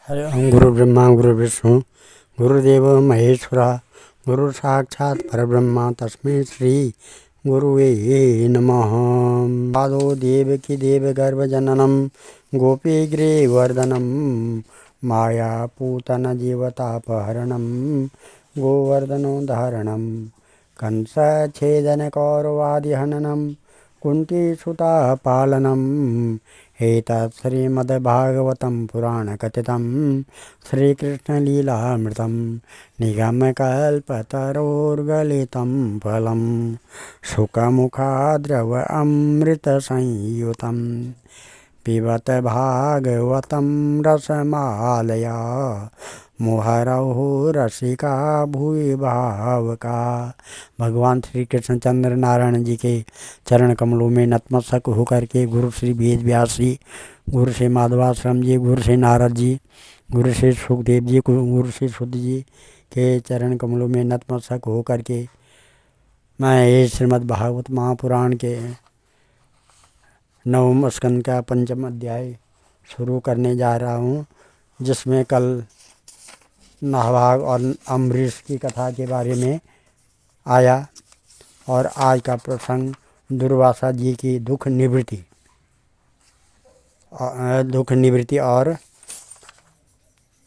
हरि ओम। गुरु ब्रह्मा गुरु विष्णु गुरुदेव महेश्वरा गुरु साक्षात् परब्रह्म तस्मै श्री गुरुवे नमः। पादो देवकी देवगर्भ जननम गोपीग्रीवर्धनम माया पूतन जीवतापहरणम गोवर्धनोद्धारणम कंस छेदन कौरवादिहननम कुंतीसुता पालनम एतत् श्रीमद्भागवतं पुराणकथितं श्रीकृष्णलीलामृतं निगमकल्पतरोर्गलितं फलं शुकमुखाद्रव अमृतसंयुतं पिबत भागवतं रसमालया मुहरहु रसिका भुवि भावका। भगवान श्री कृष्णचंद्र नारायण जी के चरण कमलों में नतमस्तक होकर के गुरु श्री वेद व्यास जी, गुरु श्री माधवाश्रम जी, गुरु श्री नारद जी, गुरु श्री सुखदेव जी, गुरु श्री शुद्ध जी के चरण कमलों में नतमस्तक होकर के मैं ये श्रीमद् भागवत महापुराण के 9वें स्कंद का 5वां अध्याय शुरू करने जा रहा हूँ, जिसमें कल नाहवाग और अम्बरीश की कथा के बारे में आया और आज का प्रसंग दुर्वासा जी की दुख निवृत्ति और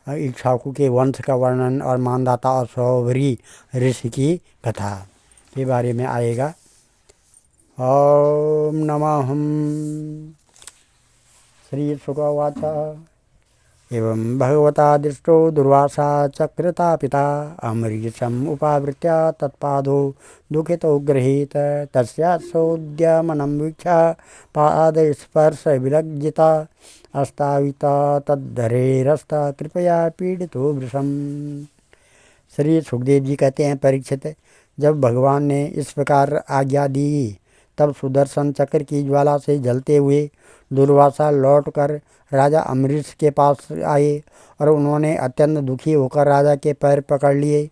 इक्ष्वाकु के वंश का वर्णन और मानदाता और सौभरी ऋषि की कथा के बारे में आएगा। ओम नमः श्री शुकवाच एवं भगवता दृष्टो दुर्वासा चक्रता पिता अम्बरीशम् उपावृत्य तत्पादो दुःखितो गृहीत तस्योद्यमनं वीक्ष्य पादस्पर्श विलज्जिता अस्ताविता तद्धरेरस्ता कृपया पीडितो वृषम्। श्री सुखदेव जी कहते हैं, परीक्षित, जब भगवान ने इस प्रकार आज्ञा दी तब सुदर्शन चक्र की ज्वाला से जलते हुए दुर्वासा लौटकर राजा अम्बरीश के पास आए और उन्होंने अत्यंत दुखी होकर राजा के पैर पकड़ लिए।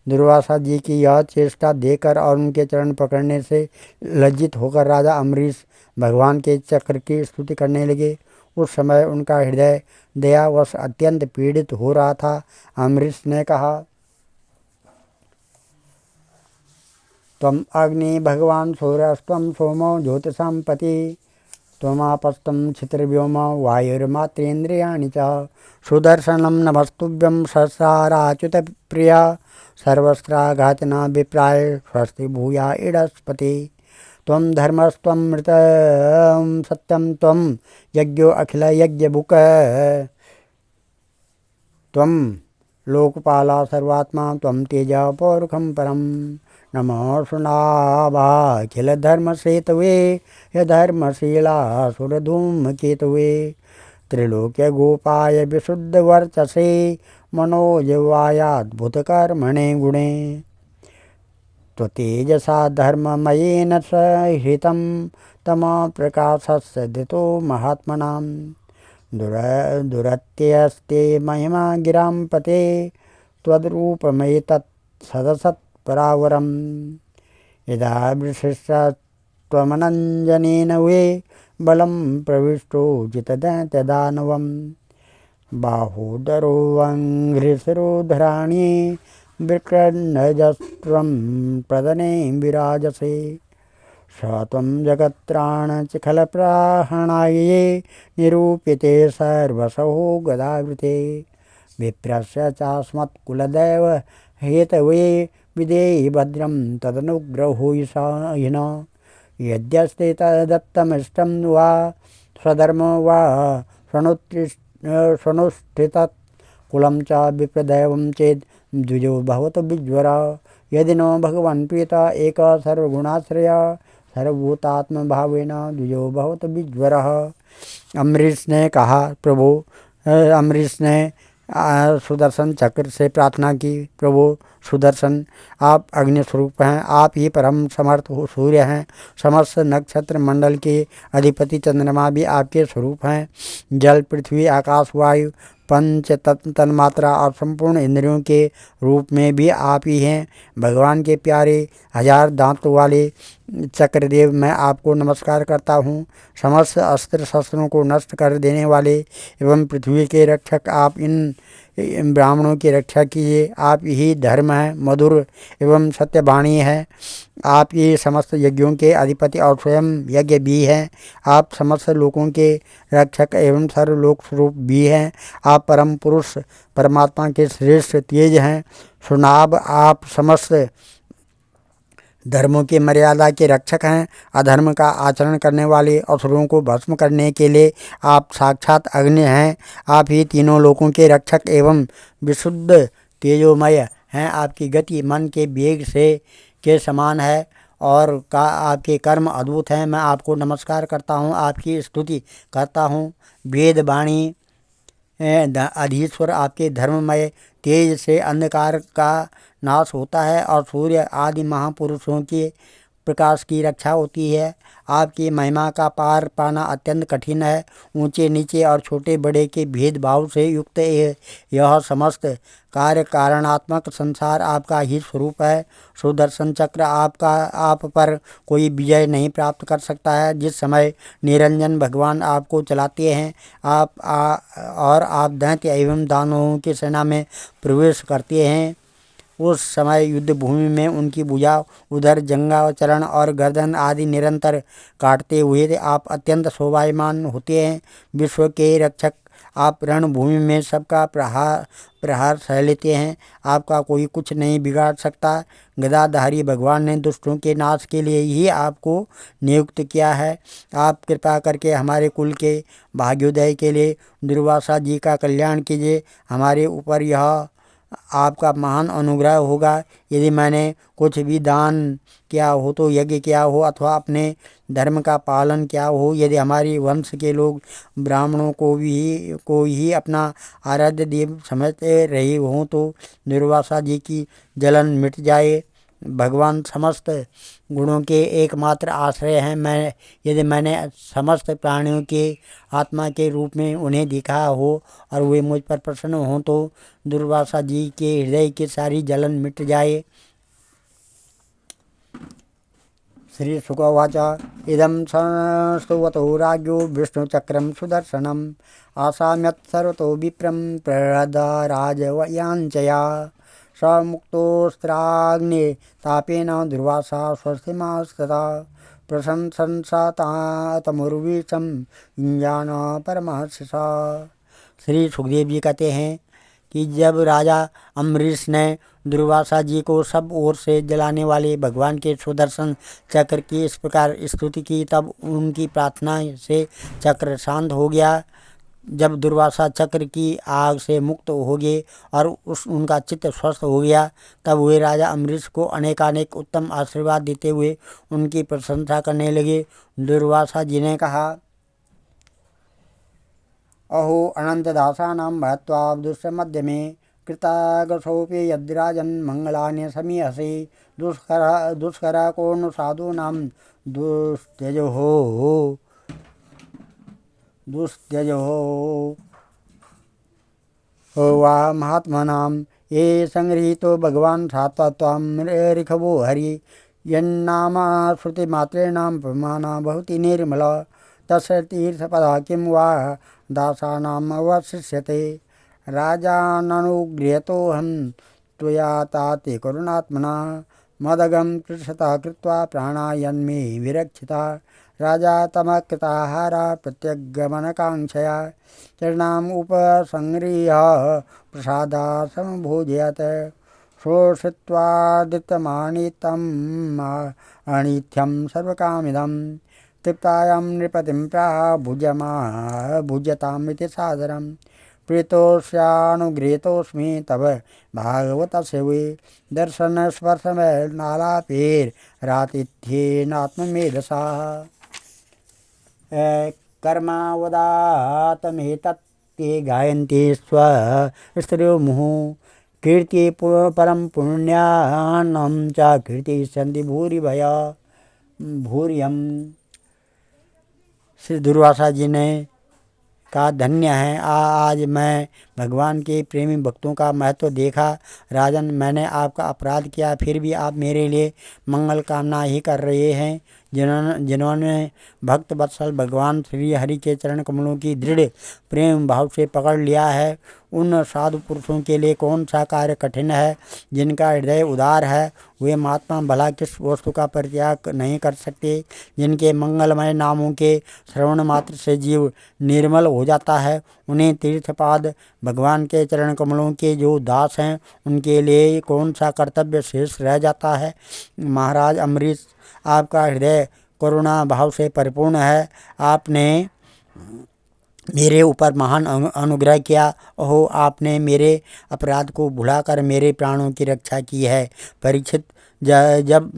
दुर्वासा जी की यह चेष्टा देखकर और उनके चरण पकड़ने से लज्जित होकर राजा अम्बरीश भगवान के चक्र की स्तुति करने लगे। उस समय उनका हृदय दयावश अत्यंत पीड़ित हो रहा था। अम्बरीश ने कहा, त्वम् अग्नि भगवान सूर्यस्त्वं सोमो ज्योतिषां पति त्वमापस्तं छित्रव्योम वायुर्मात्रेन्द्रियाणि च सुदर्शनं नमस्तुभ्यं सहस्राच्युत प्रिया सर्वस्त्राघातना विप्राय स्वस्ति भूया इडस्पति त्वं धर्मस्त्वं मृतं सत्यं त्वं यज्ञो अखिल यज्ञबुक त्वं लोकपाला सर्वात्मा त्वं तेजा पौरुखं परम् नमो सुनाभाखिल धर्मसेतवे यधर्मशीला सुरधूमकेतवे त्रिलोक्य गोपाय विशुद्धवर्चसे मनोजवायाद्भुतकर्मणे गुणे त्वतेजसा धर्ममयेन सहितं तमः प्रकाशस्य दितो महात्मनां दुरत्यस्ते महिमा गिरां पते त्वद्रूपमेतत् सदसत् परावरम यदा वृषिष्ठत्वमनंजनेन वे बलं प्रविष्टो जितदैत्यदानवं बाहोदरो वङ्घ्रिशिरोधराणि विकृन्नजस्त्वं प्रदने विराजसे स त्वं जगत्त्राणचिखलप्राहणाये निरूप्यते सर्वसहो गदावृते विप्रस्य चास्मत्कुलदैव हेतवे विदेहि भद्रं तदनुग्रहोयिन यद्यस्ते तदत्तमिष्टं वा स्वधर्मो वा शृणुष्ठितत् कुलं च विप्रदैवं चेद् द्विजो भवतु विज्वरा यदि नो भगवन् प्रीता एक सर्वगुणाश्रय सर्वभूतात्मभावेन द्विजो भवतु विज्वरः। अम्बरीश ने कहा, प्रभु, अम्बरीश ने सुदर्शन चक्र से प्रार्थना की, प्रभु सुदर्शन, आप अग्नि स्वरूप हैं, आप ही परम समर्थ सूर्य हैं, समस्त नक्षत्र मंडल के अधिपति चंद्रमा भी आपके स्वरूप हैं, जल पृथ्वी आकाश वायु पंच तन्मात्रा और संपूर्ण इंद्रियों के रूप में भी आप ही हैं। भगवान के प्यारे 1000 दांतों वाले चक्रदेव, मैं आपको नमस्कार करता हूँ। समस्त अस्त्र शस्त्रों को नष्ट कर देने वाले एवं पृथ्वी के रक्षक आप इन ब्राह्मणों की रक्षा कीजिए। आप ही धर्म है, मधुर एवं सत्यवाणी है। आप ये समस्त यज्ञों के अधिपति और स्वयं यज्ञ भी हैं। आप समस्त लोकों के रक्षक एवं सर्वलोक स्वरूप भी हैं। आप परम पुरुष परमात्मा के श्रेष्ठ तेज हैं। सुनाब, आप समस्त धर्मों की मर्यादा के रक्षक हैं। अधर्म का आचरण करने वाले असुरों को भस्म करने के लिए आप साक्षात अग्नि हैं। आप ही तीनों लोकों के रक्षक एवं विशुद्ध तेजोमय हैं। आपकी गति मन के वेग से के समान है और आपके कर्म अद्भुत हैं। मैं आपको नमस्कार करता हूँ, आपकी स्तुति करता हूँ। वेद वाणी अधीश्वर, आपके धर्ममय तेज से अंधकार का नाश होता है और सूर्य आदि महापुरुषों के प्रकाश की रक्षा होती है। आपकी महिमा का पार पाना अत्यंत कठिन है। ऊंचे नीचे और छोटे बड़े के भेदभाव से युक्त यह समस्त कार्य कारणात्मक संसार आपका ही स्वरूप है। सुदर्शन चक्र आप पर कोई विजय नहीं प्राप्त कर सकता है। जिस समय निरंजन भगवान आपको चलाते हैं और आप दैत्य एवं दानवों की सेना में प्रवेश करते हैं, उस समय युद्ध भूमि में उनकी भुजा, उधर जंगा, चरण और गर्दन आदि निरंतर काटते हुए आप अत्यंत शोभायमान होते हैं। विश्व के रक्षक आप रणभूमि में सबका प्रहार सह लेते हैं। आपका कोई कुछ नहीं बिगाड़ सकता। गदाधारी भगवान ने दुष्टों के नाश के लिए ही आपको नियुक्त किया है। आप कृपा करके हमारे कुल के भाग्योदय के लिए दुर्वासा जी का कल्याण कीजिए। हमारे ऊपर यह आपका महान अनुग्रह होगा। यदि मैंने कुछ भी दान किया हो तो यज्ञ किया हो अथवा अपने धर्म का पालन किया हो, यदि हमारे वंश के लोग ब्राह्मणों को ही अपना आराध्य देव समझते रहे हों तो दुर्वासा जी की जलन मिट जाए। भगवान समस्त गुणों के एकमात्र आश्रय हैं। यदि मैंने समस्त प्राणियों के आत्मा के रूप में उन्हें देखा हो और वे मुझ पर प्रसन्न हों तो दुर्वासा जी के हृदय की सारी जलन मिट जाए। श्री शुकवाच इदं संस्तुवतो राज्ञो विष्णुचक्रं सुदर्शनम् आसाम्यत् सर्वतो विप्रं प्रहृदराजवयाञ्चया स मुक्तोऽस्त्राग्ने तापेन दुर्वासा स्वस्तिमास्तदा प्रशंसन्सातमुर्वीशं युञ्जान परमहर्षिषा। श्री सुखदेव जी कहते हैं कि जब राजा अम्बरीश ने दुर्वासा जी को सब ओर से जलाने वाले भगवान के सुदर्शन चक्र की इस प्रकार स्तुति की, तब उनकी प्रार्थना से चक्र शांत हो गया। जब दुर्वासा चक्र की आग से मुक्त हो गए और उनका चित्त स्वस्थ हो गया, तब वे राजा अम्बरीश को अनेकानेक उत्तम आशीर्वाद देते हुए उनकी प्रशंसा करने लगे। दुर्वासा जी ने कहा, अहो अनंतदासानां महत्वा दुष्मध्यमे कृतागसोऽपि यद्राजन् मंगलानि समीहसे दुष्कर कोऽनु साधूनां दुस्त्यजो वा महात्मनां ये संगृहीतो भगवान् सात्वत्वं ऋखवो हरि यन्नाम श्रुतिमात्रेण प्रमाणा भवति निर्मला तस्य तीर्थपदा किं वा दासानाम् अवशिष्यते राजाननुगृहीतोऽहं त्वया ताते करुणात्मना मदगं पृच्छता कृत्वा प्राणा यन्मे विरक्षिता राजा तमकृताहारा प्रत्यगमनकाङ्क्षया चरणाम् उपसंगृह्य प्रसादा समभोजयत् शोषित्वादित्यमानितम् अनित्यं सर्वकामिदं तृप्तायां नृपतिं प्राह भुज्यतामिति सादरं प्रीतोऽस्यानुगृहीतोऽस्मि तव भागवतस्य वे दर्शनस्पर्शमेनालापेरातिथ्येनात्ममेधसा कर्मावदातमेतत्ते गायन्ति स्त्रियो मुहुः कीर्ति परम पुण्यानं च कीर्तिष्यन्ति भूरियम्। श्री दुर्वासा जी ने कहा, धन्य है आज मैं भगवान के प्रेमी भक्तों का महत्व देखा। राजन, मैंने आपका अपराध किया, फिर भी आप मेरे लिए मंगल कामना ही कर रहे हैं। जिन्होंने भक्त वत्सल भगवान श्री हरि के चरण कमलों की दृढ़ प्रेम भाव से पकड़ लिया है, उन साधु पुरुषों के लिए कौन सा कार्य कठिन है। जिनका हृदय उदार है वे महात्मा भला किस वस्तु का परित्याग नहीं कर सकते। जिनके मंगलमय नामों के श्रवण मात्र से जीव निर्मल हो जाता है, उन्हें तीर्थपाद भगवान के चरण कमलों के जो दास हैं उनके लिए कौन सा कर्तव्य शेष रह जाता है। महाराज अम्बरीश, आपका हृदय करुणा भाव से परिपूर्ण है। आपने मेरे ऊपर महान अनुग्रह किया। ओहो, आपने मेरे अपराध को भुलाकर मेरे प्राणों की रक्षा की है। परीक्षित, जब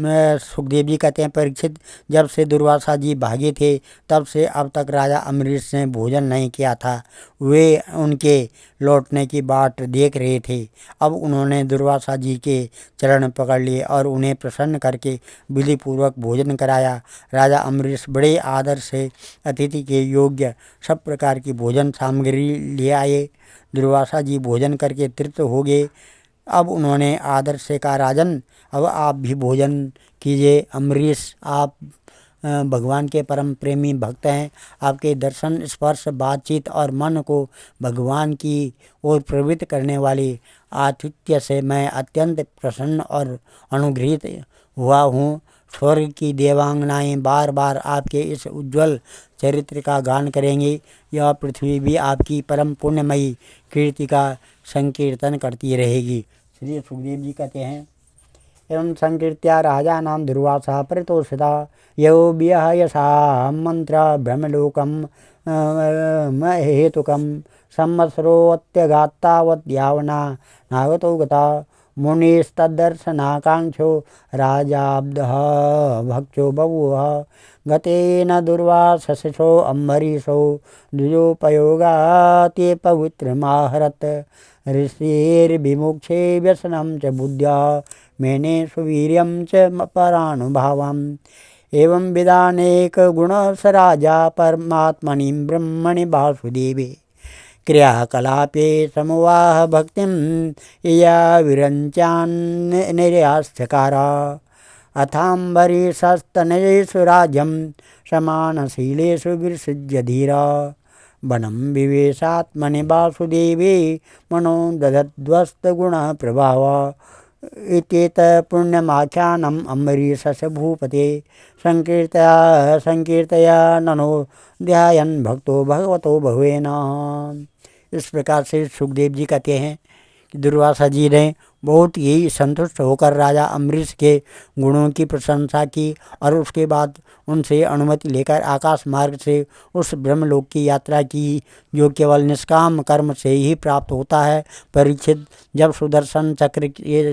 सुखदेव जी कहते हैं, परीक्षित, जब से दुर्वासा जी भागे थे तब से अब तक राजा अम्बरीश ने भोजन नहीं किया था। वे उनके लौटने की बाट देख रहे थे। अब उन्होंने दुर्वासा जी के चरण पकड़ लिए और उन्हें प्रसन्न करके विधिपूर्वक भोजन कराया। राजा अम्बरीश बड़े आदर से अतिथि के योग्य सब प्रकार की भोजन सामग्री ले आए। दुर्वासा जी भोजन करके तृप्त हो गए। अब उन्होंने आदर से कहा, राजन, अब आप भी भोजन कीजिए। अम्बरीश, आप भगवान के परम प्रेमी भक्त हैं। आपके दर्शन, स्पर्श, बातचीत और मन को भगवान की ओर प्रवृत्त करने वाली आतिथ्य से मैं अत्यंत प्रसन्न और अनुग्रहित हुआ हूँ। स्वर्ग की देवांगनाएं बार बार आपके इस उज्ज्वल चरित्र का गान करेंगी। यह पृथ्वी भी आपकी परम पुण्यमयी कीर्ति का संकीर्तन करती रहेगी। श्री सुखदेव जी कहते हैं, एवं संकीर्त्या राजानां दुर्वासा परितोषिता यो विहयसा मंत्र ब्रह्मलोकम हेतुकम संवत्सरोऽत्यगात्तावद्यावना नागतो गता मुनिस्तद्दर्शनाकांक्षो राजाब्दः भक्षो बभूव गतेन दुर्वासशिशो अम्बरीशो द्विजोपयोगाते पवित्रमाहरत् ऋषिर्विमुक्षे व्यसनं च बुद्ध्या मेने सुवीर्यं च परानुभावम् एवं विदानेक गुण स राजा परमात्मनि ब्रह्मणि वासुदेवे क्रियाकलापे समवाह भक्तिं या विरञ्चान्निर्यास्यकारा अथाम्बरीशस्तनयेषु राज्यं समानशीलेषु विसृज्य धीरा वनं विवेशात्मनि वासुदेवे मनो दधद्वस्तगुणप्रभाव इत्येत पुण्यमाख्यानम् अम्बरीशस्य भूपते संकीर्तया ननो ध्यायन् भक्तो भगवतो भवेन। इस प्रकार से सुखदेव जी कहते हैं कि दुर्वासा जी ने बहुत ही संतुष्ट होकर राजा अम्बरीश के गुणों की प्रशंसा की और उसके बाद उनसे अनुमति लेकर आकाश मार्ग से उस ब्रह्मलोक की यात्रा की जो केवल निष्काम कर्म से ही प्राप्त होता है। परीक्षित, जब सुदर्शन चक्र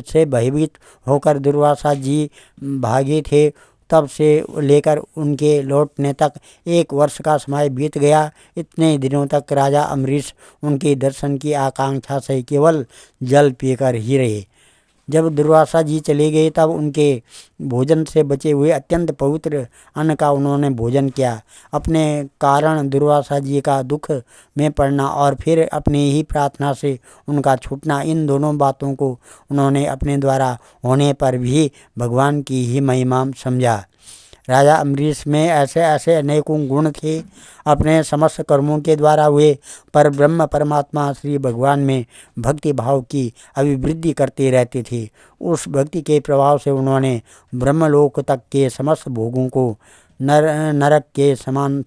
से भयभीत होकर दुर्वासा जी भागे थे तब से लेकर उनके लौटने तक 1 वर्ष का समय बीत गया। इतने दिनों तक राजा अम्बरीश उनके दर्शन की आकांक्षा से केवल जल पीकर ही रहे। जब दुर्वासा जी चले गए तब उनके भोजन से बचे हुए अत्यंत पवित्र अन्न का उन्होंने भोजन किया। अपने कारण दुर्वासा जी का दुख में पड़ना और फिर अपनी ही प्रार्थना से उनका छूटना, इन दोनों बातों को उन्होंने अपने द्वारा होने पर भी भगवान की ही महिमा समझा। राजा अम्बरीश में ऐसे ऐसे अनेकों गुण थे। अपने समस्त कर्मों के द्वारा वे पर ब्रह्म परमात्मा श्री भगवान में भक्ति भाव की अभिवृद्धि करते रहते थे। उस भक्ति के प्रभाव से उन्होंने ब्रह्मलोक तक के समस्त भोगों को नरक के समान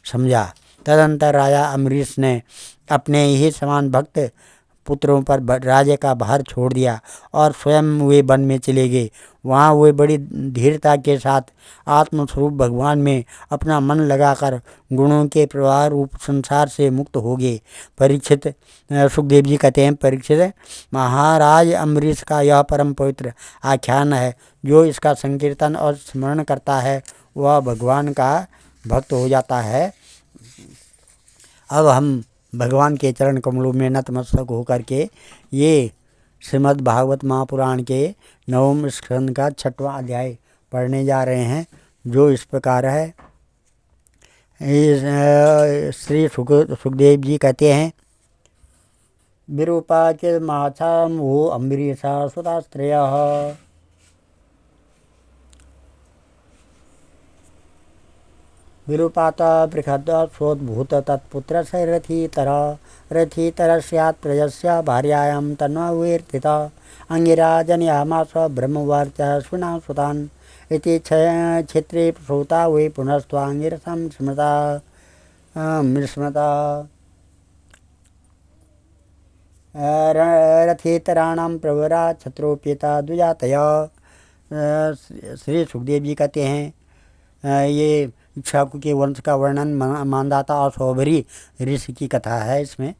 समझा। तदंतर राजा अम्बरीश ने अपने ही समान भक्त पुत्रों पर राज्य का भार छोड़ दिया और स्वयं वे वन में चले गए। वहाँ वे बड़ी धीरता के साथ आत्मस्वरूप भगवान में अपना मन लगाकर गुणों के प्रवाह रूप संसार से मुक्त हो गए। परीक्षित, सुखदेव जी कहते हैं, परीक्षित, महाराज अम्बरीश का यह परम पवित्र आख्यान है। जो इसका संकीर्तन और स्मरण करता है वह भगवान का भक्त हो जाता है। अब हम भगवान के चरण कमलों में नतमस्तक होकर के ये श्रीमद् भागवत महापुराण के 9वें स्कंद का 6वां अध्याय पढ़ने जा रहे हैं, जो इस प्रकार है। श्री सुखदेव जी कहते हैं, विरूपाकिर्माच्छाम्भो अम्बरीषा सुतास्त्रयः विरूपात बृहद्सोद्भूत तत्पुत्रस्य रथीतरस्यात् प्रजस्य भार्यायां तन्वीर्तिता अंगिरा जनयामास ब्रह्मवर्चस्विना सुतान् इति क्षेत्रे प्रसूता वै पुनस्त्वाङ्गिरसं स्मृता रथेतराणां प्रवरा छत्रोपेता द्विजातया। श्री सुखदेव जी कहते हैं ये इक्ष्वाकु के वंश का वर्णन मानदाता और सौभरी ऋषि की कथा है। इसमें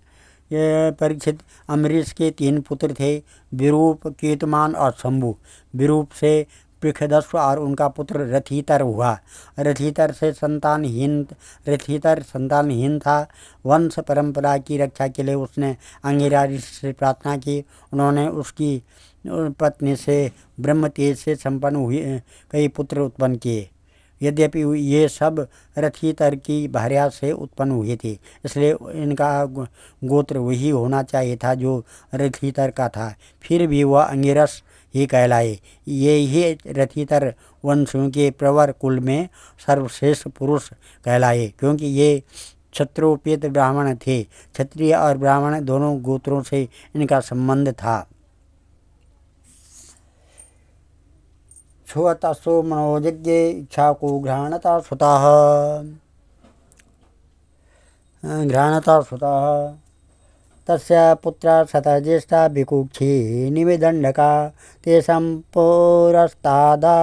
ये परीक्षित अम्बरीष के 3 पुत्र थे, विरूप, कीर्तमान और शंभु। विरूप से पृखदस्व और उनका पुत्र रथीतर हुआ। रथीतर संतानहीन था। वंश परंपरा की रक्षा के लिए उसने अंगिरा ऋषि से प्रार्थना की। उन्होंने उसकी पत्नी से ब्रह्म तेज से संपन्न हुए कई पुत्र उत्पन्न किए। यद्यपि ये सब रथीतर की भार्या से उत्पन्न हुए थे, इसलिए इनका गोत्र वही होना चाहिए था जो रथीतर का था। फिर भी वह अंगिरस ही कहलाए। ये ही रथीतर वंशों के प्रवर कुल में सर्वश्रेष्ठ पुरुष कहलाए, क्योंकि ये क्षत्रोपेत ब्राह्मण थे। क्षत्रिय और ब्राह्मण दोनों गोत्रों से इनका संबंध था। छुअतसो मनोजज्ञे इक्ष्वाकु घ्राणता सुतः तस्य पुत्र शतज्येष्ठा विकुक्षी निवेदण्डका तेषां पुरस्तादा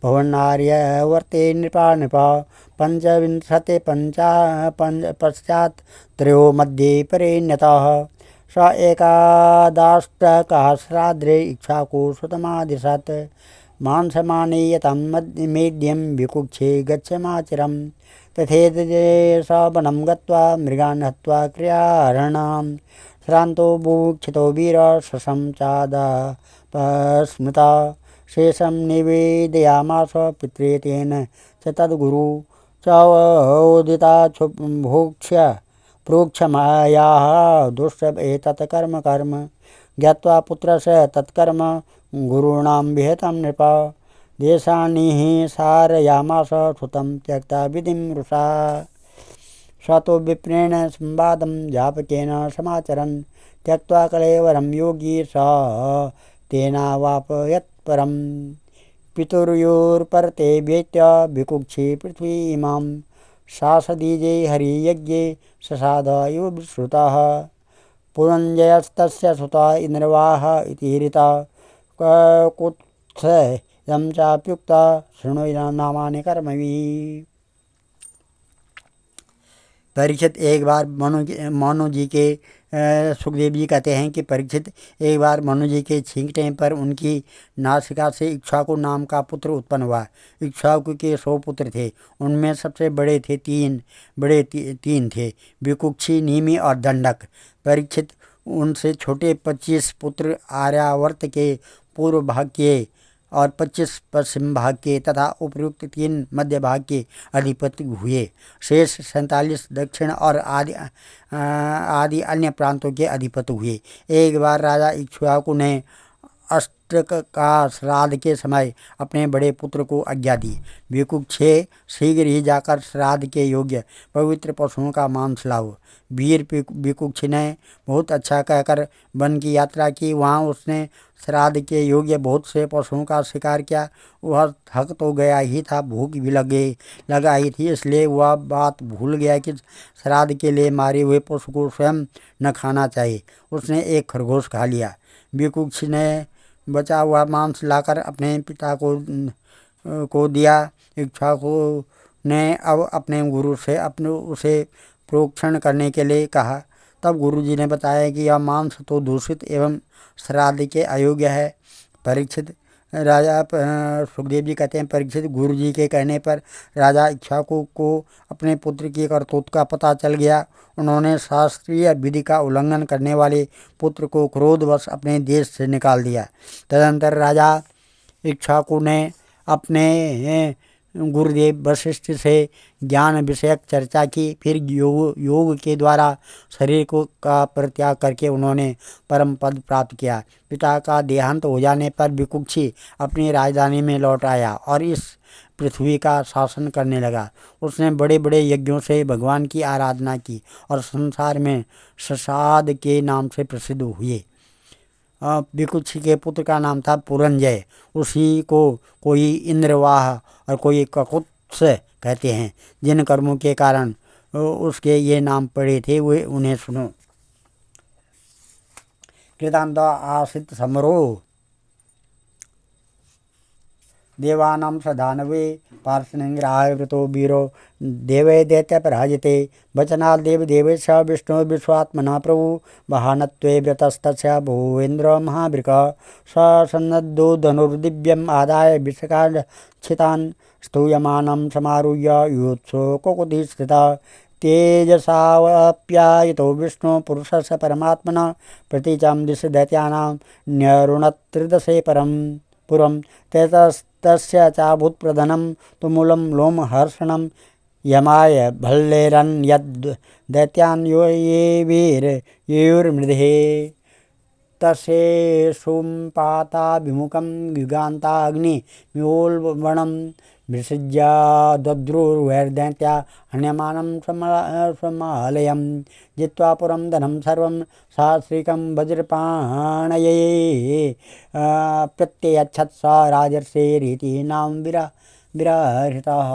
भवन्नार्यवर्ते नृपा पश्चात् त्रयो मध्ये परिणतः स एकादाष्टकसहस्राद्रे इक्ष्वाकु सुतमादिशत् मांसमानीयतं मेद्यं विकुक्षे गच्छमाचिरं तथेतजे स वनं गत्वा मृगान् हत्वा क्रियारणां श्रान्तो बुभुक्षितो वीर शशं चादापस्मृता शेषं निवेदयामास पित्रे तेन च तद्गुरु चोदिता भोक्ष्य प्रोक्षमायाः दुष्टभ एतत् कर्म ज्ञात्वा पुत्रस्य तत्कर्म गुरूणां विहितं नृप देशानिः सारयामास सुतं त्यक्ता विधिं रुषा स तो विप्रेण संवादं जापकेन समाचरन् त्यक्त्वा कलेवरं योगी स तेनावापयत्परं पितुर्योर्परते व्येत्य विकुक्षी पृथ्वी इमां शासदीजे हरियज्ञे ससाद इव विश्रुतः पुरञ्जयस्तस्य सुता इन्द्रवाह इति ऋता कुत्सयं चाप्युक्ता शृणु नामानि कर्मवि। परीक्षित एक बार मनु जी के सुखदेव जी कहते हैं कि परीक्षित एक बार मनु जी के छींकने पर उनकी नासिका से इक्ष्वाकु नाम का पुत्र उत्पन्न हुआ। इक्ष्वाकु के 100 पुत्र थे। उनमें सबसे बड़े तीन थे, विकुक्षी, नीमि और दंडक। परीक्षित उनसे छोटे 25 पुत्र आर्यावर्त के पूर्व भाग के और 25 पश्चिम भाग के तथा उपयुक्त 3 मध्य भाग के अधिपति हुए। शेष 47 दक्षिण और आदि अन्य प्रांतों के अधिपति हुए। एक बार राजा इक्ष्वाकु ने अष्टक का श्राद्ध के समय अपने बड़े पुत्र को आज्ञा दी, विकुक्षे शीघ्र ही जाकर श्राद्ध के योग्य पवित्र पशुओं का मांस लाओ। वीर विकुक्षी ने बहुत अच्छा कहकर वन की यात्रा की। वहाँ उसने श्राद्ध के योग्य बहुत से पशुओं का शिकार किया। वह थक तो गया ही था, भूख भी लगा ही थी, इसलिए वह बात भूल गया कि श्राद्ध के लिए मारे हुए पशु को स्वयं न खाना चाहिए। उसने एक खरगोश खा लिया। विकुक्षी ने बचा हुआ मांस लाकर अपने पिता को दिया। इक्ष्वाकु ने अब अपने गुरु से उसे प्रोक्षण करने के लिए कहा। तब गुरुजी ने बताया कि यह मांस तो दूषित एवं श्राद्ध के अयोग्य है। परीक्षित राजा सुखदेव जी कहते हैं, परीक्षित गुरुजी के कहने पर राजा इक्ष्वाकु को अपने पुत्र की करतूत का पता चल गया। उन्होंने शास्त्रीय विधि का उल्लंघन करने वाले पुत्र को क्रोधवश अपने देश से निकाल दिया। तदनंतर राजा इक्ष्वाकु ने अपने गुरुदेव वशिष्ठ से ज्ञान विषयक चर्चा की। फिर योग के द्वारा शरीर को का परित्याग करके उन्होंने परम पद प्राप्त किया। पिता का देहांत हो जाने पर विकुक्षी अपनी राजधानी में लौट आया और इस पृथ्वी का शासन करने लगा। उसने बड़े बड़े यज्ञों से भगवान की आराधना की और संसार में ससाद के नाम से प्रसिद्ध हुए। विकुक्षी के पुत्र का नाम था पुरंजय। उसी को कोई इंद्रवाह और कोई ककुत्स कहते हैं। जिन कर्मों के कारण उसके ये नाम पड़े थे वे उन्हें सुनो। कृतांत आसित समरो देवानां स दानवे पार्श्वनिग्रहाय वृतो वीरो देवै दैत्य पराजिते वचनात् देवदेवेश विष्णु विश्वात्मना प्रभु वहानत्वे व्रतस्तस्य भूवेन्द्र महावृक स सन्नद्धो धनुर्दिव्यम् आदाय विषकाक्षितान् स्तूयमानं समारुह्य युत्सो कुकुति स्थिता तेजसाप्यायितो विष्णु पुरुषस्य परमात्मना प्रतीचं दिश दैत्यानां न्यरुणत्रिदशे पुरं तस्य चाभूत्प्रधनं तुमुलं लोमहर्षणं यमाय भल्लेरन् यद् दैत्यान् ये वीर्युर्मृधे तस्य सोमपाता विमुखं युगान्ताग्निम्योल्बणं विसृज्य दद्रुर्वैर्दैत्या हन्यमानं समालयं जित्वा पुरं धनं सर्वं सहस्रिकं वज्रपाणये प्रत्ययच्छत् स राजर्षेरिति नाम विरहितः।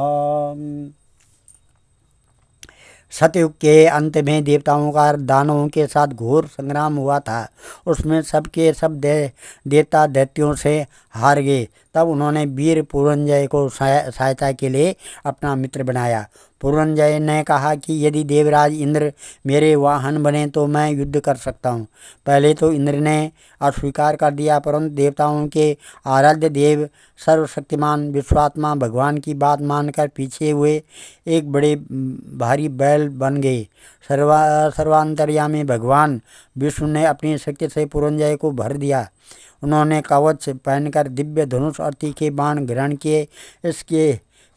सतयुग के अंत में देवताओं का दानवों के साथ घोर संग्राम हुआ था। उसमें सबके सब देवता दैत्यों से हार गए। तब उन्होंने वीर पुरंजय को सहायता के लिए अपना मित्र बनाया। पुरंजय ने कहा कि यदि देवराज इंद्र मेरे वाहन बने तो मैं युद्ध कर सकता हूँ। पहले तो इंद्र ने अस्वीकार कर दिया, परंतु देवताओं के आराध्य देव सर्वशक्तिमान विश्वात्मा भगवान की बात मानकर पीछे हुए एक बड़े भारी बैल बन गए। सर्वांतर्यामी भगवान विष्णु ने अपनी शक्ति से पुरंजय को भर दिया। उन्होंने कवच पहनकर दिव्य धनुष और तीखे बाण ग्रहण किए।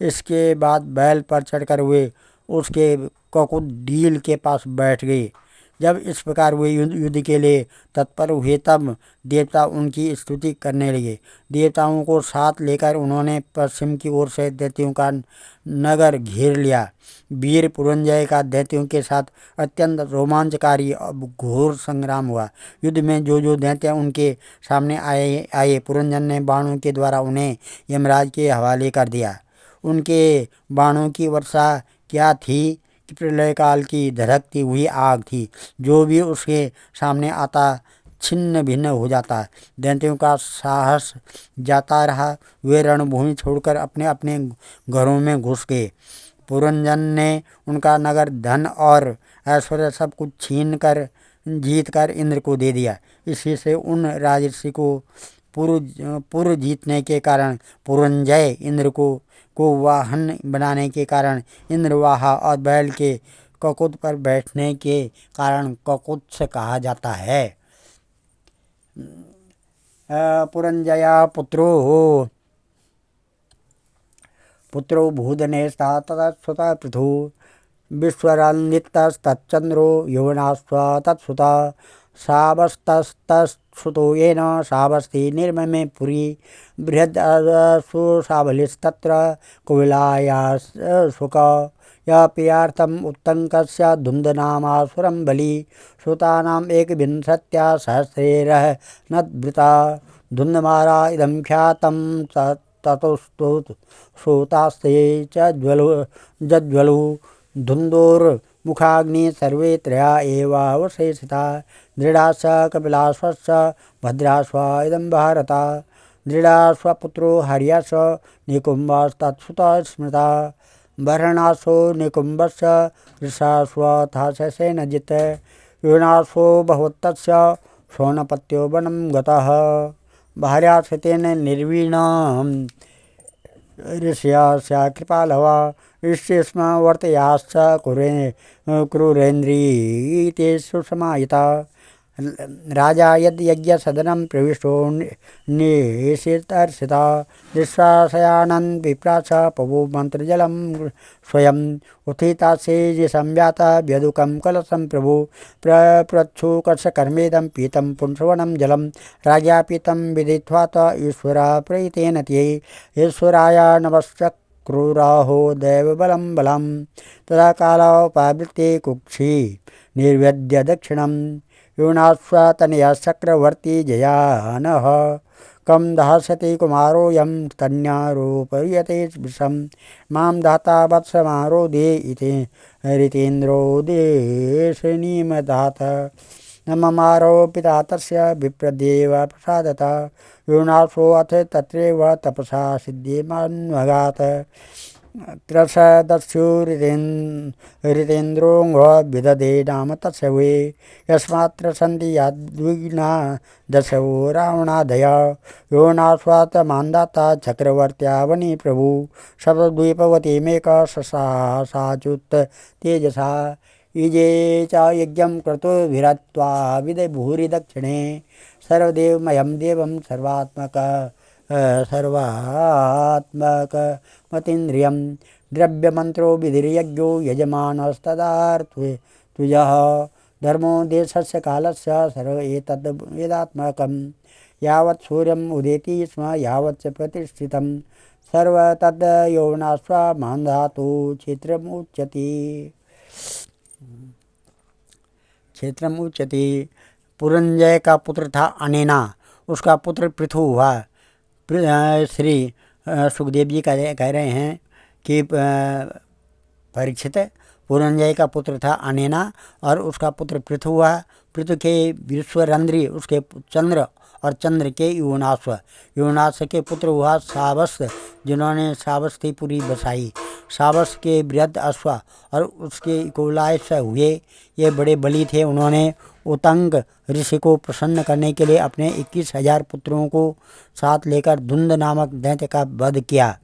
इसके बाद बैल पर चढ़कर वे उसके ककुडील के पास बैठ गए। जब इस प्रकार वे युद्ध के लिए तत्पर हुए तब देवता उनकी स्तुति करने लगे। देवताओं को साथ लेकर उन्होंने पश्चिम की ओर से दैत्यों का नगर घेर लिया। वीर पुरंजय का दैत्यों के साथ अत्यंत रोमांचकारी और घोर संग्राम हुआ। युद्ध में जो दैत्य उनके सामने आए पुरंजन ने बाणों के द्वारा उन्हें यमराज के हवाले कर दिया। उनके बाणों की वर्षा क्या थी कि प्रलय काल की धधकती हुई आग थी। जो भी उसके सामने आता छिन्न भिन्न हो जाता। दैत्यों का साहस जाता रहा। वे रणभूमि छोड़कर अपने अपने घरों में घुस गए। पुरंजन ने उनका नगर, धन और ऐश्वर्य सब कुछ जीत कर इंद्र को दे दिया। इसी से उन राजर्षि को पूर्व जीतने के कारण पुरंजय, इंद्र को वाहन बनाने के कारण इंद्रवाहा और बैल के ककुत पर बैठने के कारण ककुत्स कहा जाता है। पुरंजया पुत्रो भूधनेस्ता तथा सुता पृथु विश्वरन्दितस्तच्चन्द्रो यौवनास्व तत्सुता सावस्तस्तुतो येन सावस्ति निर्ममे पुरी बृहदसुशाबलिस्तत्र कुविलाया शुक या प्रियार्थम उत्तंकस्य धुंधनामासुरं बलि श्रुतानाम् एकविंशत्या सहस्रेरः नद्वृता धुंधमारा इदं ख्यातं ततोस्तु श्रोतास्ते च जज्ज्वलु धुंदोर्मुखाग्नि सर्वे त्रया एवावशेषिता दृढाश्च कपिलाश्वश्च भद्राश्व इदं भारता दृढाश्वपुत्रो हर्यश् निकुम्भस्तत्सुता स्मृता बर्हणासो निकुम्भस्य वृषाश्वथाशसेनजित् योनासो भगवत्तस्य शोणपत्यो वनं गतः भार्याश्रितेन निर्वीणं ऋष्यास्य कृपालवा ऋष्य स्म वर्तयाश्च क्रूरेन्द्रियते सुसमाहिता राजा यद यज्ञ सदनम प्रविष्टो निशीतर्षिता निश्वासयानन् विप्रास पवो मंत्रजलम स्वयं उत्थिता से संव्यात व्यदुकं कलशं प्रभु प्रप्रच्छुकर्षकर्मेदं पीतं पुंसवनं जलं राज्ञा पीतं विदित्वा त ईश्वरा प्रयितेन त्यै ईश्वराय नमश्चक्रुराहो दैवबलं बलं तदा कालोपावृत्ते कुक्षी निर्वेद्य दक्षिणं यूनाश्वतनया चक्रवर्ती जयानः कम दहसति कुमारोऽयं स्तन्यारोपयते विषं मां दाता वत्समारोदे इति ऋतेन्द्रो देशनीमदात न ममारोपिता तस्य विप्रदेव प्रसादत यूनासो अथ तत्रैव तपसा सिद्धिमन्वगात् ऋतेन्द्रोऽङ्घ विदधे नाम तस्य वै यस्मात्र सन्ति यद्विघ्ना दशो रावणादय यो नास्वात मान्दाता चक्रवर्त्यावनि प्रभु सप्तद्वीपवतीमेक साचुत तेजसा ईजे च यज्ञं क्रतुभिरत्वा विदे भूरि दक्षिणे सर्वदेवमयं देवं सर्वात्मक मतीन्द्रियं द्रव्यमंत्रो विधिर्यज्ञो यजमानस्तदार्थुजः धर्मो देशस्य कालस्य सर्व एतद् वेदात्मकं यावत् सूर्यम् उदेति स्म यावत् च प्रतिष्ठितं सर्व तद् यौवनास्व मान्धातु क्षेत्रम् उच्यते। पुरंजय का पुत्र था अनेना, उसका पुत्र पृथु हुआ। श्री सुखदेव जी कह रहे हैं कि परीक्षित पुरंजय का पुत्र था अनेना और उसका पुत्र पृथु हुआ। पृथु के विश्वरंद्री उसके चंद्र और चंद्र के युवनाश्व, युवनाश्व के पुत्र हुआ सावस, जिन्होंने सावस्तीपुरी बसाई। सावस के बृहद अश्व और उसके कोलायस हुए, ये बड़े बली थे। उन्होंने उतंग ऋषि को प्रसन्न करने के लिए अपने 21,000 पुत्रों को साथ लेकर धुंध नामक दैत्य का वध किया।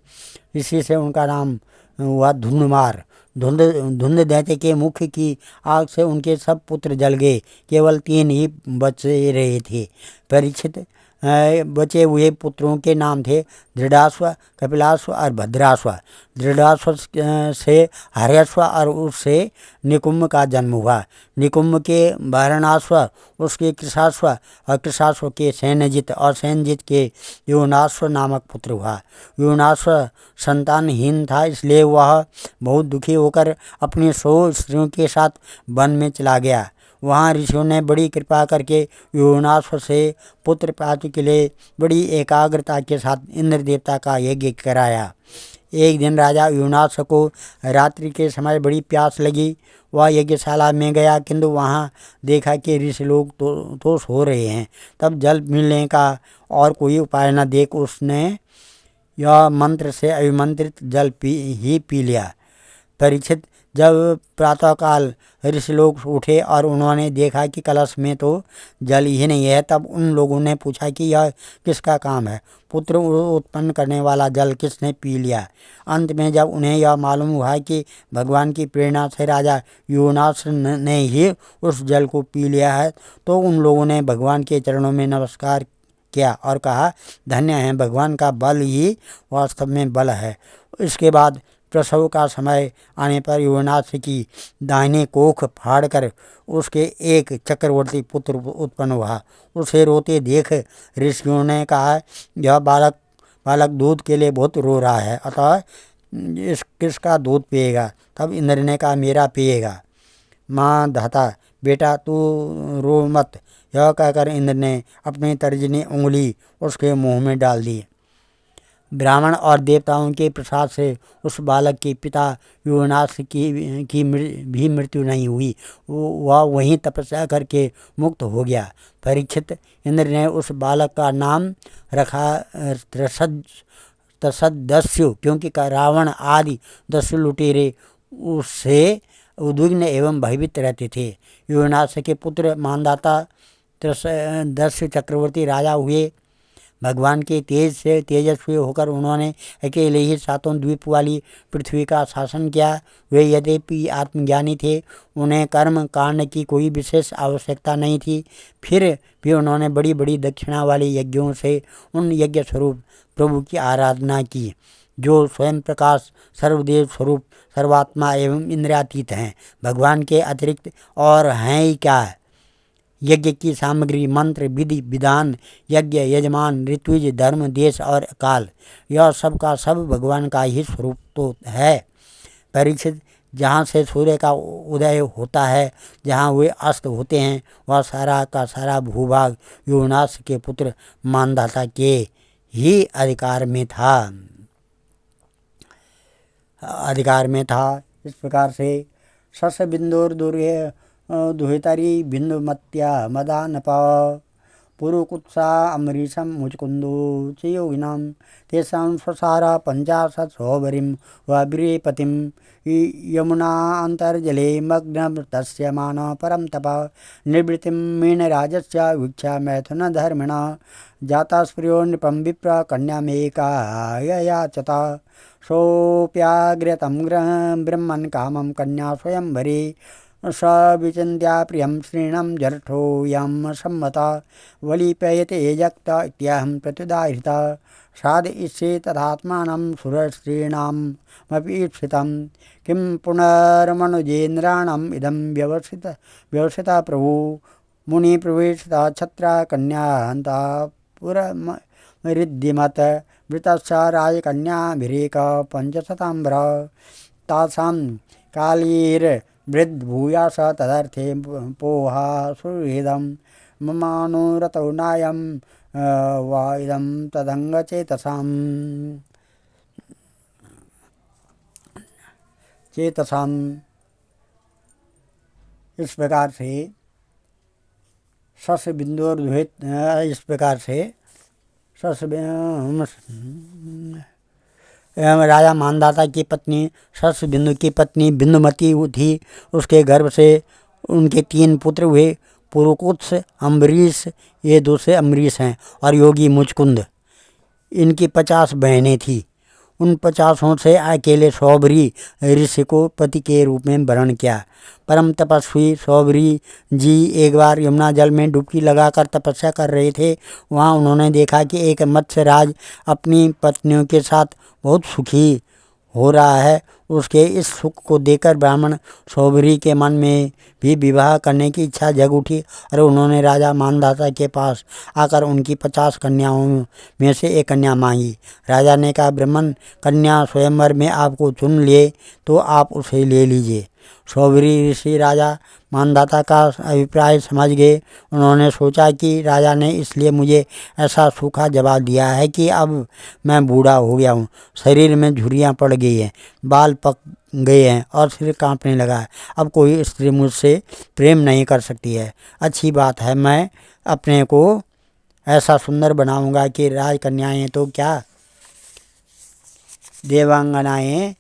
इसी से उनका नाम हुआ धुंधमार। धुंध दैत्य के मुख की आग से उनके सब पुत्र जल गए, केवल 3 ही बचे रहे थे। परीक्षित बचे हुए पुत्रों के नाम थे दृढ़ाश्व, कपिलाश्व और भद्राश्व। दृढ़ाश्व से हर्याश्व और उससे निकुंभ का जन्म हुआ। निकुंभ के वारणाश्व, उसके कृशाश्व और कृशाश्व के सैन्यजित और सैन्यजित के युवनाश्व नामक पुत्र हुआ। युवनाश्व संतानहीन था, इसलिए वह बहुत दुखी होकर अपनी 100 स्त्रियों के साथ वन में चला गया। वहाँ ऋषियों ने बड़ी कृपा करके युवनाश्व से पुत्र प्राप्ति के लिए बड़ी एकाग्रता के साथ इंद्र देवता का यज्ञ कराया। एक दिन राजा युवनाश्व को रात्रि के समय बड़ी प्यास लगी। वह यज्ञशाला में गया, किंतु वहाँ देखा कि ऋषि लोग तो सो रहे हैं। तब जल मिलने का और कोई उपाय न देख उसने यह मंत्र से अभिमंत्रित जल पी लिया। परीक्षित, जब प्रातःकाल ऋषि लोग उठे और उन्होंने देखा कि कलश में तो जल ही नहीं है, तब उन लोगों ने पूछा कि यह किसका काम है, पुत्र उत्पन्न करने वाला जल किसने पी लिया। अंत में जब उन्हें यह मालूम हुआ कि भगवान की प्रेरणा से राजा युवनाश ने ही उस जल को पी लिया है, तो उन लोगों ने भगवान के चरणों में नमस्कार किया और कहा, धन्य है, भगवान का बल ही वास्तव में बल है। इसके बाद प्रसव का समय आने पर युवनाश की दाहिने कोख फाड़कर उसके एक चक्रवर्ती पुत्र उत्पन्न हुआ। उसे रोते देख ऋषियों ने कहा, यह बालक दूध के लिए बहुत रो रहा है, अतः किसका दूध पिएगा। तब इंद्र ने कहा, मेरा पिएगा। माँ धाता, बेटा तू रो मत। यह कहकर इंद्र ने अपनी तर्जनी उंगली उसके मुंह में डाल दी। ब्राह्मण और देवताओं के प्रसाद से उस बालक के पिता युवनाश की भी मृत्यु नहीं हुई। वह वहीं तपस्या करके मुक्त हो गया। परीक्षित, इंद्र ने उस बालक का नाम रखा तसदस्यु, क्योंकि रावण आदि 10 लुटेरे उससे उद्विग्न एवं भयभीत रहते थे। युवनाश के पुत्र मानदाता दस्यु चक्रवर्ती राजा हुए। भगवान के तेज से तेजस्वी होकर उन्होंने अकेले ही सातों द्वीप वाली पृथ्वी का शासन किया। वे यद्यपि आत्मज्ञानी थे, उन्हें कर्म कांड की कोई विशेष आवश्यकता नहीं थी, फिर भी उन्होंने बड़ी बड़ी दक्षिणा वाले यज्ञों से उन यज्ञ स्वरूप प्रभु की आराधना की, जो स्वयं प्रकाश, सर्वदेव स्वरूप, सर्वात्मा एवं इंद्रियातीत हैं। भगवान के अतिरिक्त और हैं ही क्या? यज्ञ की सामग्री, मंत्र, विधि, विधान, यज्ञ, यजमान, ऋत्विज, धर्म, देश और काल, यह सब का सब भगवान का ही स्वरूप तो है। परीक्षित, जहाँ से सूर्य का उदय होता है, जहाँ वे अस्त होते हैं, वह सारा का सारा भूभाग योनास के पुत्र मानधाता के ही अधिकार में था। इस प्रकार से सस बिंदुर दुहितरी बिंदुमत्या मदानप पुरुकुत्सा अमरीशम मुचकुंदो च योगिनां तेषां स्वसारा पंचाशत् सौभरिं वब्रेपतिं यमुनान्तर्जले मग्नं तस्य मान परं तप निवृत्तिं मीनराजस्य वीक्षा मैथुनधर्मिणा जाता स्प्रियो नृपं विप्र कन्यामेकाययाचत सोऽप्याग्र्यतं ब्रह्मन् कामं कन्या स्वयंवरे स विचिन्त्या प्रियं श्रीणं जठोऽयं सम्मता वलिपयते जक्त इत्यहं प्रत्युदाहृता साध इष्ये तथात्मानं सुरस्त्रीणामपि ईप्सितं किं पुनर्मनुजेन्द्राणाम् इदं व्यवसिता प्रभु मुनिप्रवेशिता छत्रा कन्यान्ता पुरमरिद्धिमत वृतश्च राजकन्याभिरेक पंचशताम्बर तासां कालीर्वृद्भूयास तदर्थे पोहा सुहृदं ममानुरतौ नायं वा इदं तदङ्गचेतसाम् इस प्रकार से सस बिंदु और दुहित, इस प्रकार से राजा मानधाता की पत्नी सस बिंदु की पत्नी बिंदुमती थी। उसके गर्भ से उनके 3 पुत्र हुए, पुरुकुत्स, अम्बरीश, ये दूसरे अम्बरीश हैं, और योगी मुचकुंद। इनकी 50 बहनें थीं। उन 50 से अकेले सौभरी ऋषि को पति के रूप में वरण किया। परम तपस्वी सौभरी जी एक बार यमुना जल में डुबकी लगाकर तपस्या कर रहे थे। वहाँ उन्होंने देखा कि एक मत्स्यराज अपनी पत्नियों के साथ बहुत सुखी हो रहा है। उसके इस सुख को देखकर ब्राह्मण सौभरी के मन में भी विवाह करने की इच्छा जग उठी और उन्होंने राजा मानधाता के पास आकर उनकी 50 कन्याओं में से एक कन्या मांगी। राजा ने कहा, ब्राह्मण कन्या स्वयंवर में आपको चुन लिए तो आप उसे ले लीजिए। सौभरी ऋषि राजा मानधाता का अभिप्राय समझ गए। उन्होंने सोचा कि राजा ने इसलिए मुझे ऐसा सूखा जवाब दिया है कि अब मैं बूढ़ा हो गया हूँ, शरीर में झुर्रियाँ पड़ गई हैं, बाल पक गए हैं और सिर कांपने लगा है। अब कोई स्त्री मुझसे प्रेम नहीं कर सकती है। अच्छी बात है, मैं अपने को ऐसा सुंदर बनाऊंगा कि राजकन्याएं तो क्या, देवांगनाएं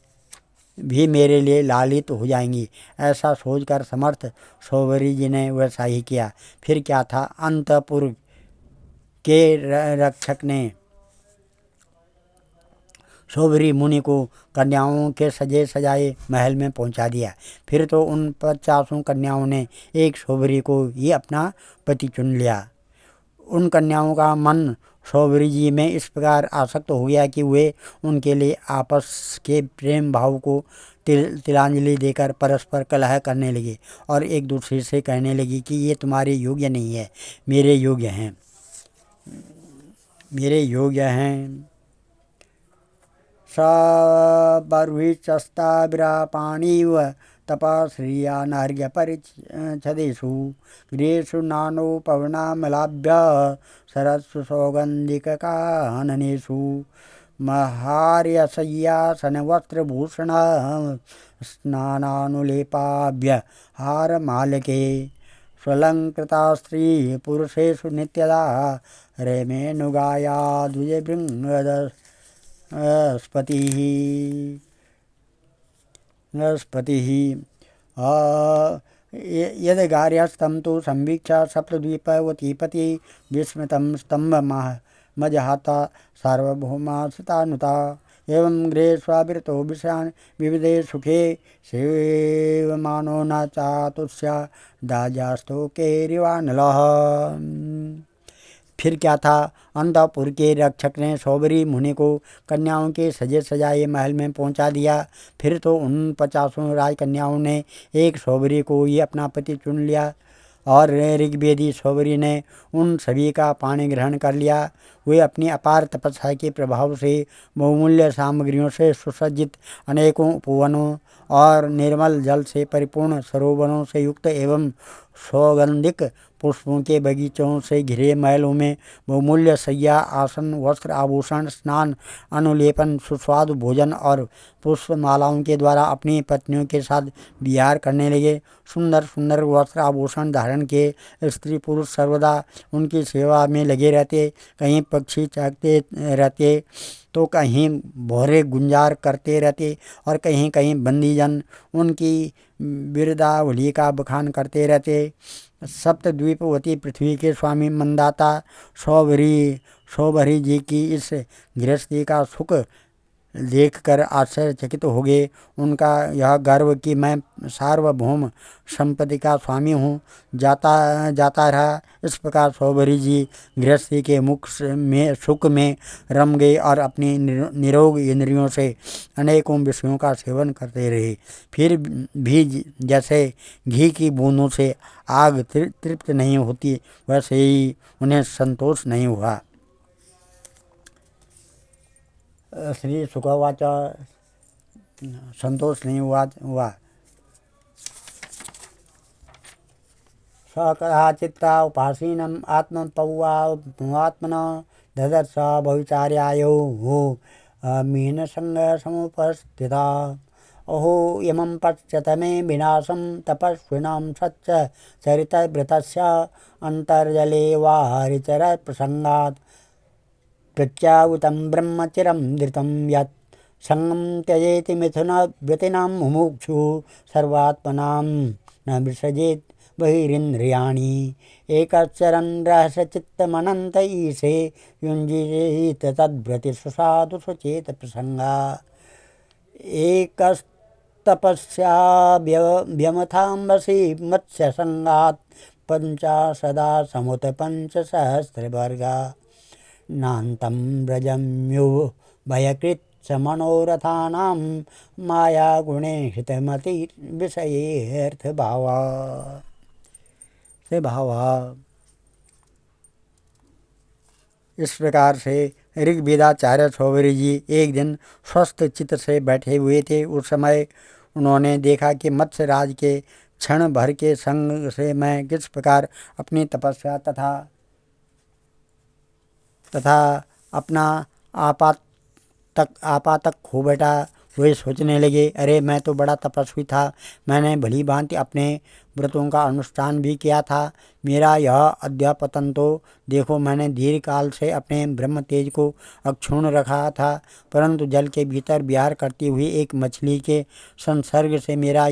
भी मेरे लिए लालित हो जाएंगी। ऐसा सोचकर समर्थ सौभरी जी ने वैसा ही किया। फिर क्या था, अंतपुर के रक्षक ने सौभरी मुनि को कन्याओं के सजे सजाए महल में पहुंचा दिया। फिर तो उन 50 कन्याओं ने एक सौभरी को ही अपना पति चुन लिया। उन कन्याओं का मन सौभरी जी में इस प्रकार आसक्त हो गया कि वे उनके लिए आपस के प्रेम भाव को तिलांजलि देकर परस्पर कलह करने लगी और एक दूसरे से कहने लगी कि ये तुम्हारे योग्य नहीं है, मेरे योग्य हैं। सबर्विचस्ता विरापाणीव तपश्रिया नार्घ्य परिच्छदेषु गृहेषु नानोपवनामलाभ्य सरस्सु सौगन्धिककाननेषु महार्यशय्यासनवस्त्रभूषण स्नानानुलेपाभ्य हारमालके स्वलङ्कृता स्त्री पुरुषेषु नित्यदा रेमेनुगाया द्विजबृहस्पतिः यदगार्यस्तं तु संवीक्ष्य सप्तद्वीपवतीपति विस्मृतं स्तम्भमः मजहाता सार्वभौमाश्रितानुता एवं गृहे स्वावृतो विषयान् विविधे सुखे सेवमानो न चातुष्या दाजास्तो केरिवानलः। फिर क्या था, अंतपुर के रक्षक ने सौबरी मुनि को कन्याओं के सजे सजाए महल में पहुंचा दिया। फिर तो उन 50 राजकन्याओं ने एक सौबरी को ही अपना पति चुन लिया और ऋग्वेदी सौबरी ने उन सभी का पाणी ग्रहण कर लिया। वे अपनी अपार तपस्या के प्रभाव से बहुमूल्य सामग्रियों से सुसज्जित अनेकों उपवनों और निर्मल जल से परिपूर्ण सरोवरों से युक्त एवं सौगंधिक पुष्पों के बगीचों से घिरे महलों में बहुमूल्य शैया, आसन, वस्त्र, आभूषण, स्नान, अनुलेपन, सुस्वादु भोजन और पुष्पमालाओं के द्वारा अपनी पत्नियों के साथ विहार करने लगे। सुंदर सुंदर वस्त्र आभूषण धारण के स्त्री पुरुष सर्वदा उनकी सेवा में लगे रहते। कहीं पक्षी चहकते रहते तो कहीं भौरे गुंजार करते रहते और कहीं कहीं बंदीजन उनकी बिरदावली का बखान करते रहते। सप्तद्वीपवती पृथ्वी के स्वामी मंदाता सौभरी जी की इस गृहस्थी का सुख देखकर आश्चर्यचकित हो गए। उनका यह गर्व कि मैं सार्वभौम संपत्ति का स्वामी हूँ जाता रहा। इस प्रकार सौभरी जी गृहस्थी के मुख में सुख में रम गए और अपनी निरोग इंद्रियों से अनेकों विषयों का सेवन करते रहे। फिर भी जैसे घी की बूंदों से आग तृप्त नहीं होती, वैसे ही उन्हें संतोष नहीं हुआ। श्री सुखवाच संतोष नहीं हुआ। सकदाचित्ता उपासीनम आत्मपौवात्मना ददर्श भविचार्यायो मीन संग समुपस्थिता। अहो इमं पश्यत मे विनाशं तपस्विनां सच्च चरितव्रतस्य अन्तर्जले वारिचर प्रसंगात् प्रत्याहुतं ब्रह्मचिरं धृतं यत् संगं त्यजेति मिथुनव्रतिनां मुमुक्षु सर्वात्मनां न विसृजेत् बहिरिन्द्रियाणि एकश्चरन् रहस्यचित्तमनन्त ईशे युञ्जीत तद्व्रति सुसाधु सुचेत प्रसंगा। एकस्तपस्या व्यमथाम्बसि मत्स्यसंगात् पंचाशदा समुत पंचसहस्रवर्गा नान्तं व्रजम्यो भयकृत् स मनोरथानां माया गुणे हितमति विषयेऽर्थभावा से भावा। इस प्रकार से ऋग्वेदाचार्य सौभरी जी एक दिन स्वस्थ चित्त से बैठे हुए थे। उस समय उन्होंने देखा कि मत्स्य राज के क्षण भर के संग से मैं किस प्रकार अपनी तपस्या तथा अपना आपातक खो बैठा। वे सोचने लगे, अरे मैं तो बड़ा तपस्वी था, मैंने भली भांति अपने व्रतों का अनुष्ठान भी किया था। मेरा यह अध्यापतन तो देखो, मैंने दीर्घ काल से अपने ब्रह्म तेज को अक्षुण्ण रखा था, परंतु जल के भीतर विहार करती हुई एक मछली के संसर्ग से मेरा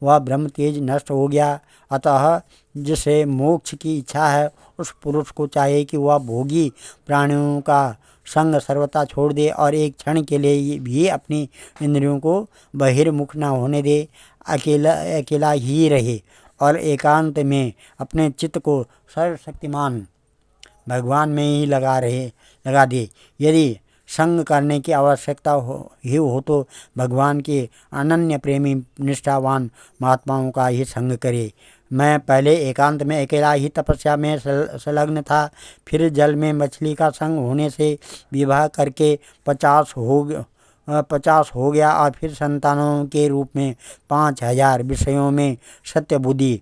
वह ब्रह्म तेज नष्ट हो गया। अतः जिसे मोक्ष की इच्छा है उस पुरुष को चाहिए कि वह भोगी प्राणियों का संग सर्वथा छोड़ दे और एक क्षण के लिए भी अपनी इंद्रियों को बहिर्मुख न होने दे, अकेला ही रहे और एकांत में अपने चित्त को सर्वशक्तिमान भगवान में ही लगा दे। यदि संग करने की आवश्यकता हो तो भगवान के अनन्य प्रेमी निष्ठावान महात्माओं का ही संग करे। मैं पहले एकांत में अकेला ही तपस्या में संलग्न था, फिर जल में मछली का संग होने से विवाह करके 50 हो गया और फिर संतानों के रूप में 5000 विषयों में सत्य बुद्धि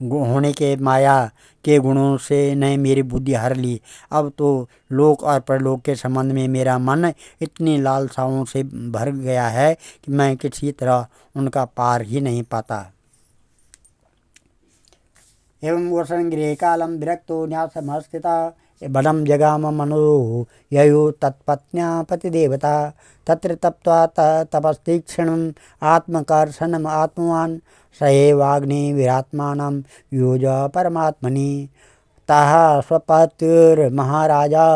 होने के माया के गुणों से ने मेरी बुद्धि हर ली। अब तो लोक और परलोक के संबंध में मेरा मन इतनी लालसाओं से भर गया है कि मैं किसी तरह उनका पार ही नहीं पाता। एवं वसंगृहे कालम विरक्तो न्यासमस्थिता बलम जगाम मनो ययो तत्पत्न्या पतिदेवता तत्र तप्त्वा तपस्तीक्षणम् आत्मकर्षणम् आत्मवान् स एवाग्नि विरात्मानं योज परमात्मनि तः स्वपतिर्महाराजा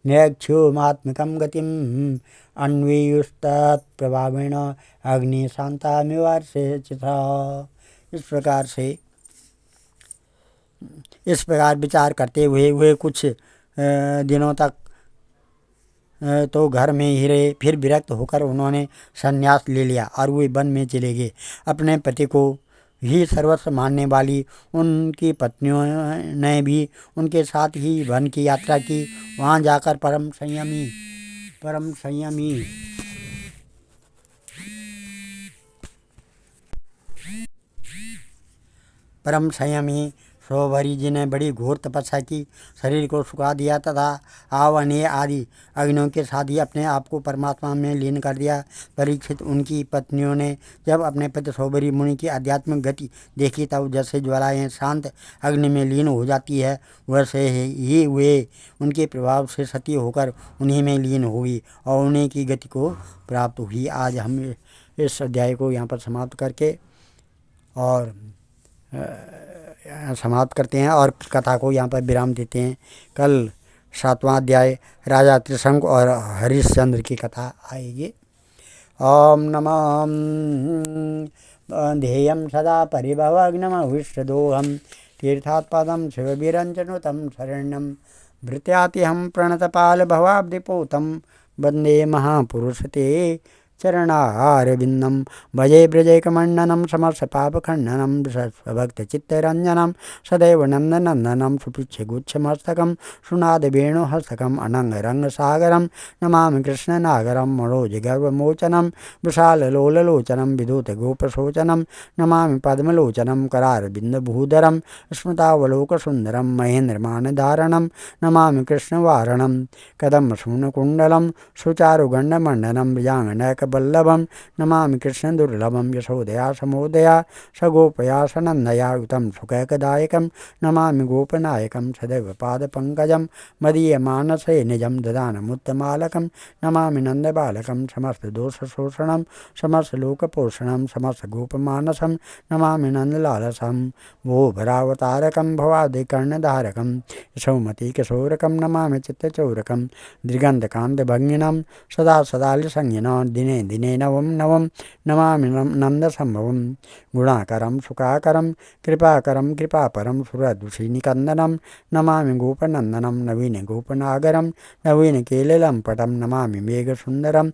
नैक्षुमात्मिकं गतिम् अन्वेयुस्तत्प्रभावेण अग्निशान्तामिवर्षेचिथा। इस प्रकार विचार करते हुए वे कुछ दिनों तक तो घर में ही रहे। फिर विरक्त होकर उन्होंने संन्यास ले लिया और वे वन में चले गए। अपने पति को ही सर्वस्व मानने वाली उनकी पत्नियों ने भी उनके साथ ही वन की यात्रा की। वहाँ जाकर परम संयमी शोभरी जी ने बड़ी घोर तपस्या की, शरीर को सुखा दिया तथा आवनीय आदि अग्नियों के साथ ही अपने आप को परमात्मा में लीन कर दिया। परीक्षित, उनकी पत्नियों ने जब अपने पति शोभरी मुनि की आध्यात्मिक गति देखी तब जैसे ज्वालाएं शांत अग्नि में लीन हो जाती है वैसे ही वे उनके प्रभाव से सती होकर उन्हीं में लीन हुई और उन्हीं की गति को प्राप्त हुई। आज हम इस अध्याय को यहाँ पर समाप्त करते हैं और कथा को यहाँ पर विराम देते हैं। कल 7वां अध्याय राजा त्रिशंकु और हरिश्चंद्र की कथा आएगी। ओम नमः ध्येयं सदा परिभवग्नमविष्टदोहं तीर्थात्पदं शिववीरञ्चनुतं शरण्यं भृत्यातिहं प्रणतपालभवाब्धिपोतं वन्दे महापुरुषते चरणारविन्दं भजे ब्रजैकमण्डनं समस्तपापखण्डनं स्वभक्तचित्तरञ्जनं सदैव नन्दनन्दनं सुपृच्छगुच्छमस्तकं सुनादवेणुहस्तकम् अनङ्गरङ्गसागरं नमामि कृष्णनागरं मनोजगर्वमोचनं विशाललोललोचनं विधूतगोपशोचनं नमामि पद्मलोचनं करारविन्दभूधरं स्मृतावलोकसुन्दरं महेन्द्रमानधारणं नमामि कृष्णवारणं कदम्बशूनकुण्डलं सुचारुगण्डमण्डनं मृजाङ्गनैकवल्लभं नमामि कृष्णदुर्लभं यशोदया समोदया सगोपया सनन्दया युतं सुखैकदायकं नमामि गोपनायकं सदैव पादपङ्कजं मदीयमानसे निजं ददानमुत्तमालकं नमामि नन्दबालकं समस्तदोषशोषणं समस्तलोकपोषणं समस्तगोपमानसं नमामि नन्दलालसं भोभरावतारकं भवादिकर्णधारकं यशोमतीकिशोरकं नमामि चित्तचोरकं दृगन्धकान्तभङ्गिनं सदा सदालिसंज्ञिनं दिने दिने नवं नवं नमामि नन्दसम्भवं गुणाकरं सुखाकरं कृपाकरं कृपापरं सुरदुषिनिकन्दनं नमामि गोपनन्दनं नवीनगोपनागरं नवीनकेलिलम्पटं नमामि मेघसुन्दरं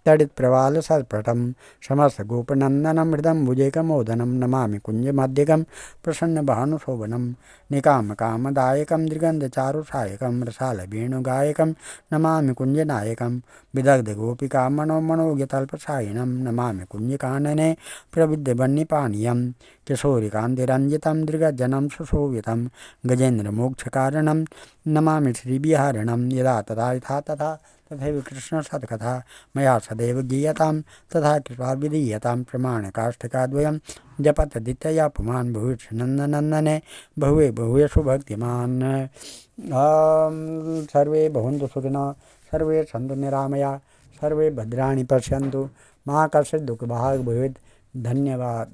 तडित्प्रवालसर्पटं समस्तगोपनन्दनं हृदम्बुजैकमोदनं नमामि कुञ्जमध्यगं प्रसन्नभानुशोभनं निकामकामदायकं दृगन्धचारुसायकं रसालवेणुगायकं नमामि कुञ्जनायकं विदग्धगोपिकामनोमनोज्ञतल्पसायिनं नमामि कुञ्जकानने प्रविद्धवह्निपानीयं किशोरिकान्तिरञ्जितं दृगज्जनं सुशोभितं गजेन्द्रमोक्षकारणं नमामि श्रीविहारिणं यदा तदा यथा तथा तथैव कृष्णसत्कथा मया सदैव गीयतां तथा कृपा विधीयतां प्रमाणकाष्ठकाद्वयं जपतदित्यया पुमान् भुविष्ठनन्दनन्दने बहुवे बहुवेषु भक्तिमान्। सर्वे भवन्तु सुखिनः, सर्वे सन्तु निरामया, सर्वे भद्राणि पश्यन्तु, मा कश्चित् दुःखभाग् भवेत्। धन्यवाद।